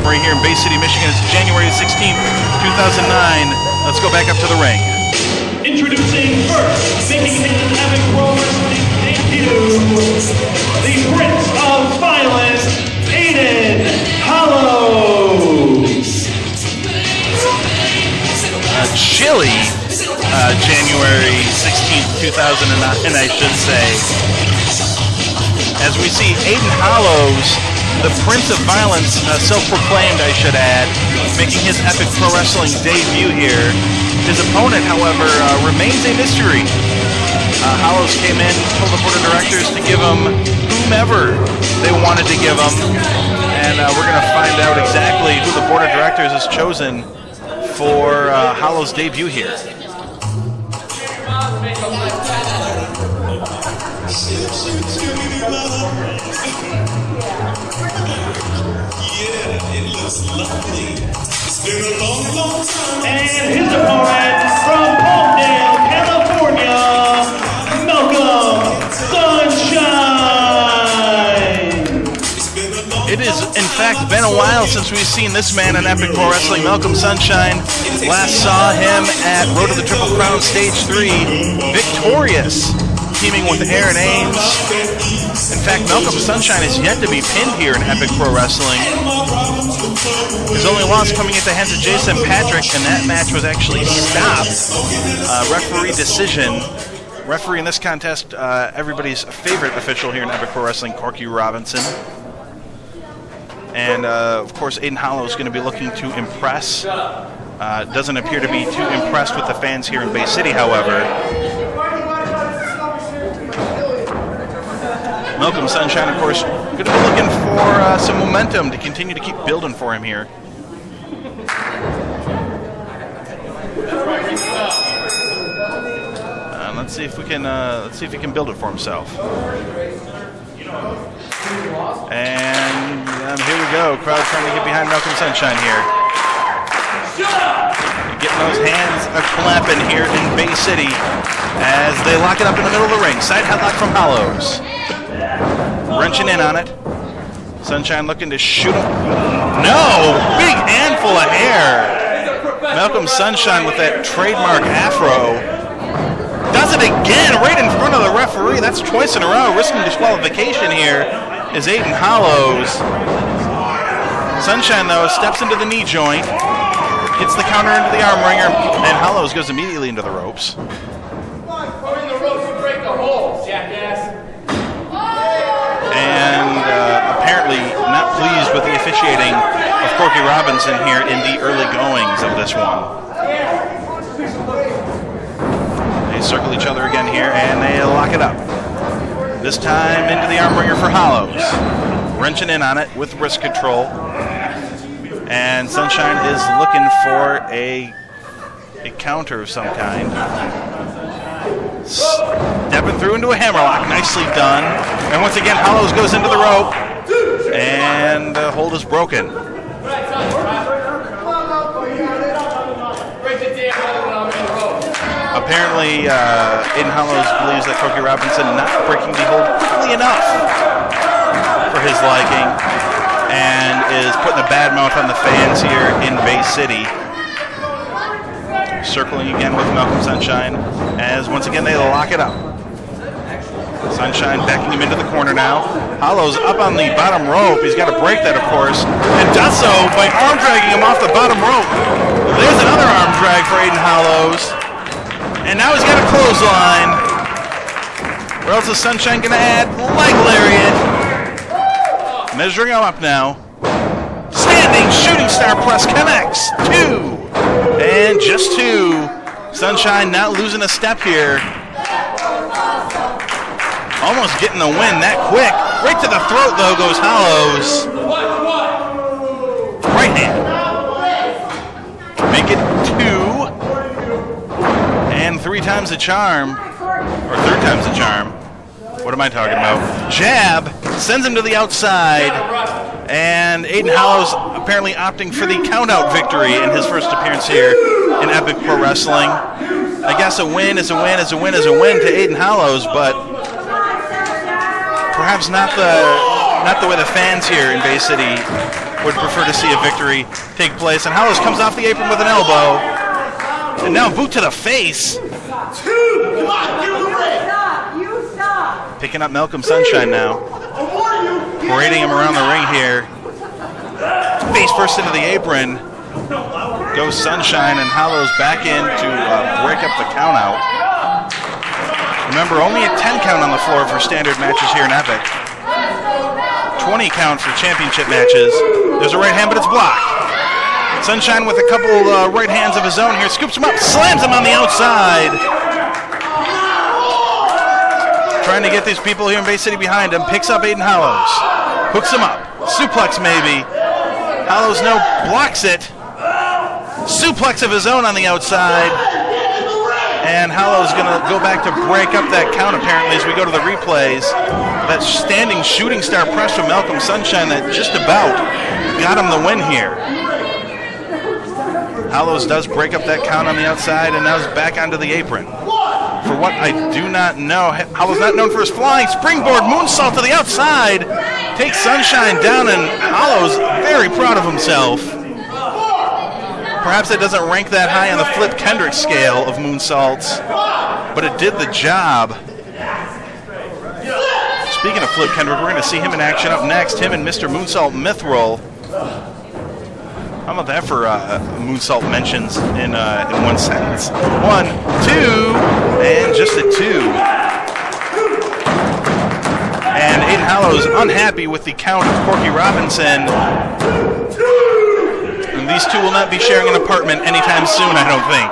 Armory here in Bay City, Michigan. It's January 16th, 2009. Let's go back up to the ring. Introducing first, making his Epic Pro Wrestling debut, the Prince of Violence, Aiden Hallows. Chilly January 16th, 2009, I should say. As we see Aiden Hallows, the Prince of Violence, self-proclaimed, I should add, making his Epic Pro Wrestling debut here. His opponent, however, remains a mystery. Hallows came in, told the board of directors to give him whomever they wanted to give him, and we're going to find out exactly who the board of directors has chosen for Hallows' debut here. It looks lovely. It's been a long, long time. And his opponent from Palmdale, California, Malcolm Sunshine. It has, in fact, been a while since we've seen this man in Epic Pro Wrestling, Malcolm Sunshine. Last saw him at Road to the Triple Crown Stage 3, victorious, teaming with Aaron Ames. In fact, Malcolm Sunshine is yet to be pinned here in Epic Pro Wrestling. His only loss coming at the hands of Jason Patrick, and that match was actually stopped. Referee decision. Referee in this contest, everybody's favorite official here in Epic Pro Wrestling, Corky Robinson. And, of course, Aiden Hallows is going to be looking to impress. Doesn't appear to be too impressed with the fans here in Bay City, however. Malcolm Sunshine, of course, going to be looking for some momentum to continue to keep building for him here. Let's see if we can he can build it for himself. And here we go. Crowd trying to get behind Malcolm Sunshine here. Getting those hands a-clapping here in Bay City as they lock it up in the middle of the ring. Side headlock from Hallows. Wrenching in on it. Sunshine looking to shoot him. No! Big handful of hair. Malcolm Sunshine with that trademark afro. Does it again right in front of the referee. That's twice in a row. Risking disqualification here is Aiden Hallows. Sunshine, though, steps into the knee joint. Gets the counter into the arm wringer. And Hallows goes immediately into the ropes. And apparently not pleased with the officiating of Corky Robinson here in the early goings of this one. They circle each other again here, and they lock it up. This time into the arm wringer for Hallows. Wrenching in on it with wrist control. And Sunshine is looking for a counter of some kind. Stepping through into a hammerlock, nicely done. And once again, Hallows goes into the rope, and the hold is broken. Apparently, Aiden Hallows believes that Corky Robinson not breaking the hold quickly enough for his liking, and is putting a bad mouth on the fans here in Bay City. Circling again with Malcolm Sunshine, as once again they lock it up. Sunshine backing him into the corner now. Hallows up on the bottom rope. He's got to break that, of course, and does so by arm dragging him off the bottom rope. There's another arm drag for Aiden Hallows. And now he's got a clothesline. Where else is Sunshine going to add? Leg lariat. Measuring him up now. Standing shooting star press connects. 2. And just 2. Sunshine not losing a step here. Almost getting the win that quick. Right to the throat, though, goes Hallows. Right hand. Make it 2. And 3 times the charm. Or 3rd time's the charm. What am I talking about? Jab. Sends him to the outside. And Aiden Hallows apparently opting for the count-out victory in his first appearance here in Epic Pro Wrestling. I guess a win is a win is a win is a win to Aiden Hallows, but perhaps not the not the way the fans here in Bay City would prefer to see a victory take place. And Hallows comes off the apron with an elbow. And now boot to the face. Come on, give him the ring. You stop. Picking up Malcolm Sunshine now. Parading him around the ring here. Face first into the apron. Goes Sunshine, and Hallows back in to break up the count out. Remember, only a 10 count on the floor for standard matches here in Epic. 20 count for championship matches. There's a right hand, but it's blocked. Sunshine with a couple right hands of his own here. Scoops him up, slams him on the outside. Trying to get these people here in Bay City behind him. Picks up Aiden Hallows. Hooks him up. Suplex maybe. Hallows no blocks it. Suplex of his own on the outside. And Hallows going to go back to break up that count apparently as we go to the replays. That standing shooting star press from Malcolm Sunshine that just about got him the win here. Hallows does break up that count on the outside and now is back onto the apron. For what I do not know, Hallows not known for his flying springboard moonsault to the outside. Takes Sunshine down, and Hallows very proud of himself. Perhaps it doesn't rank that high on the Flip Kendrick scale of moonsaults, but it did the job. Speaking of Flip Kendrick, we're going to see him in action up next. Him and Mr. Moonsault Mithril. How about that for moonsault mentions in one sentence? 1, 2, and just a 2. And Aiden Hallows unhappy with the count of Corky Robinson. And these two will not be sharing an apartment anytime soon, I don't think.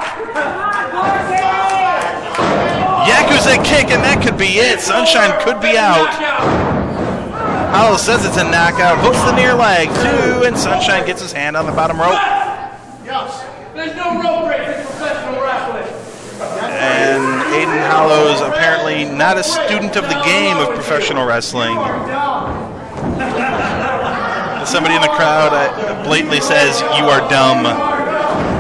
Yakuza kick, and that could be it. Sunshine could be out. Hallows says it's a knockout, hooks the near leg, 2, and Sunshine gets his hand on the bottom rope. There's no rope break in professional wrestling. And Aiden Hallows apparently not a student of the game of professional wrestling. Somebody in the crowd blatantly says, "You are dumb."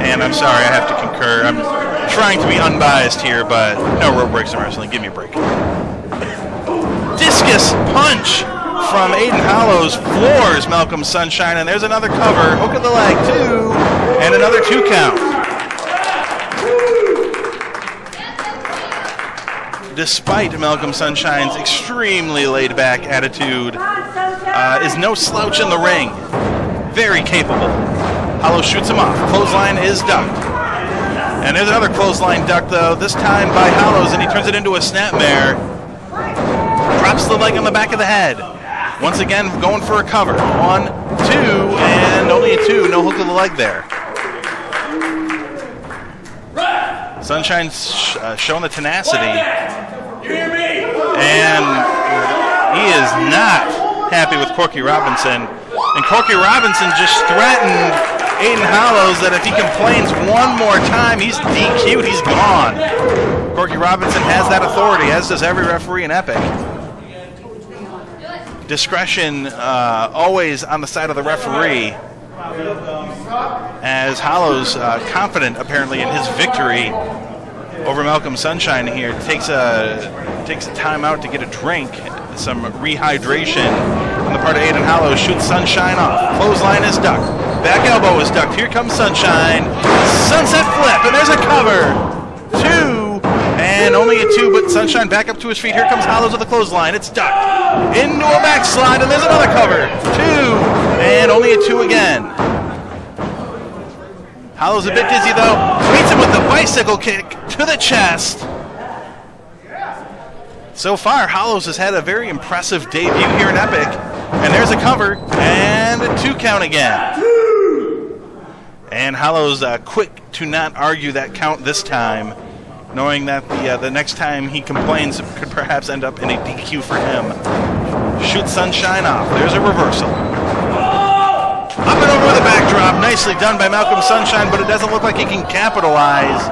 And I'm sorry, I have to concur. I'm trying to be unbiased here, but no rope breaks in wrestling. Give me a break. Discus punch from Aiden Hallows floors Malcolm Sunshine, and there's another cover. Hook of the leg, 2, and another 2 count. Despite Malcolm Sunshine's extremely laid-back attitude, is no slouch in the ring. Very capable. Hallows shoots him off. Clothesline is ducked. And there's another clothesline duck, though, this time by Hallows, and he turns it into a snapmare. Drops the leg on the back of the head. Once again, going for a cover. 1, 2, and only a 2. No hook of the leg there. Sunshine's showing the tenacity. And he is not happy with Corky Robinson. And Corky Robinson just threatened Aiden Hallows that if he complains one more time, he's DQ'd, he's gone. Corky Robinson has that authority, as does every referee in Epic. Discretion always on the side of the referee, as Hallows, confident apparently in his victory over Malcolm Sunshine here, takes a timeout to get a drink, some rehydration on the part of Aiden Hallows. Shoots Sunshine off. Clothesline is ducked. Back elbow is ducked. Here comes Sunshine. Sunset flip, and there's a cover. 2, and only a 2, but Sunshine back up to his feet. Here comes Hallows with a clothesline. It's ducked. Into a backslide, and there's another cover. 2, and only a 2 again. Hallows a bit dizzy, though. Meets him with the bicycle kick to the chest. So far, Hallows has had a very impressive debut here in Epic. And there's a cover, and a 2 count again. And Hallows quick to not argue that count this time, knowing that the next time he complains it could perhaps end up in a DQ for him. Shoots Sunshine off. There's a reversal. Up and over the backdrop. Nicely done by Malcolm Sunshine, but it doesn't look like he can capitalize.